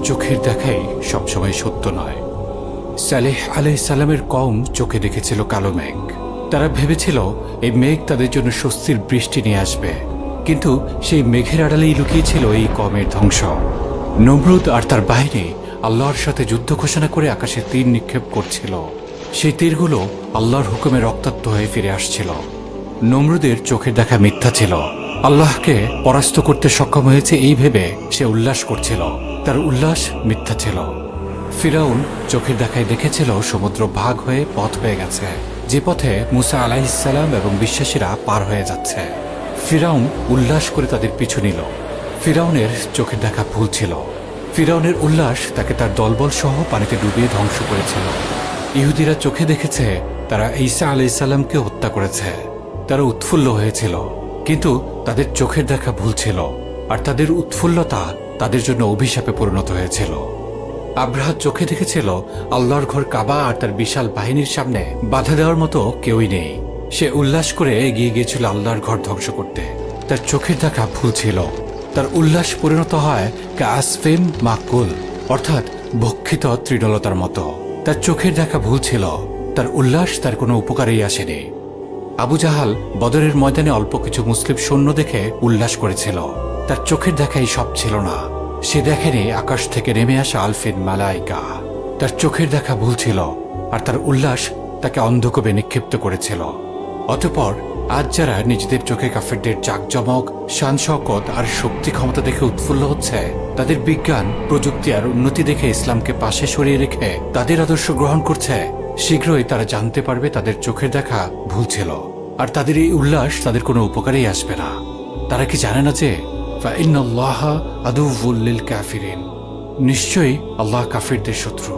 চোখের দেখাই সবসময় সত্য নয়। সালেহ আলাইহিস সালামের কওম চোখে দেখেছিল কালো মেঘ। তারা ভেবেছিল এই মেঘ তাদের জন্য স্বস্তির বৃষ্টি নিয়ে আসবে, কিন্তু সেই মেঘের আড়ালেই লুকিয়েছিল এই কওমের ধ্বংস। নমরুদ আর তার বাহিনী আল্লাহর সাথে যুদ্ধ ঘোষণা করে আকাশে তীর নিক্ষেপ করছিল। সেই তীরগুলো আল্লাহর হুকুমে রক্তাক্ত হয়ে ফিরে আসছিল। নমরুদের চোখের দেখা মিথ্যা ছিল। আল্লাহকে পরাস্ত করতে সক্ষম হয়েছে এই ভেবে সে উল্লাস করছিল। তার উল্লাস মিথ্যা ছিল। ফিরাউন চোখের দেখায় দেখেছিল সমুদ্র ভাগ হয়ে পথ হয়ে গেছে, যে পথে মুসা আলাইহিস সালাম এবং বিশ্বাসীরা পার হয়ে যাচ্ছে। ফিরাউন উল্লাস করে তাদের পিছু নিল। ফিরাউনের চোখের দেখা ভুল ছিল। ফিরাউনের উল্লাস তাকে তার দলবল সহ পানিতে ডুবিয়ে ধ্বংস করেছিল। ইহুদিরা চোখে দেখেছে তারা ঈসা আলাইহিস সালামকে হত্যা করেছে। তারা উৎফুল্ল হয়েছিল, কিন্তু তাদের চোখের দেখা ভুল ছিল, আর তাদের উৎফুল্লতা তাদের জন্য অভিশাপে পরিণত হয়েছিল। আব্রাহা চোখে দেখেছিল আল্লাহর ঘর কাবা আর তার বিশাল বাহিনীর সামনে বাধা দেওয়ার মতো কেউই নেই। সে উল্লাস করে এগিয়ে গিয়েছিল আল্লাহর ঘর ধ্বংস করতে। তার চোখের দেখা ভুল ছিল। তার উল্লাস পরিণত হয় কাসফিম মাকুল, অর্থাৎ ভক্ষিত তৃণলতার মতো। তার চোখের দেখা ভুল ছিল। তার উল্লাস তার কোনো উপকারেই আসেনি। আবু জাহাল বদরের ময়দানে অল্প কিছু মুসলিম সৈন্য দেখে উল্লাস করেছিল। তার চোখের দেখাই সব ছিল না। সে দেখেনি আকাশ থেকে নেমে আসা আলফিন মালাইকা। তার চোখের দেখা ভুল ছিল, আর তার উল্লাস তাকে অন্ধকূপে নিক্ষিপ্ত করেছিল। অতঃপর আজ যারা নিজেদের চোখে কাফেরদের জাকজমক, শান শওকত আর শক্তি ক্ষমতা দেখে উৎফুল্ল হচ্ছে, তাদের বিজ্ঞান, প্রযুক্তি আর উন্নতি দেখে ইসলামকে পাশে সরিয়ে রেখে তাদের আদর্শ গ্রহণ করছে, শীঘ্রই তারা জানতে পারবে তাদের চোখের দেখা ভুল ছিল, আর তাদের এই উল্লাস তাদের কোনো উপকারেই আসবে না। তারা কি জানে না যে ফাইন্নাল্লাহা আদুউল লিল কাফিরিন, নিশ্চয়ই আল্লাহ কাফিরদের শত্রু।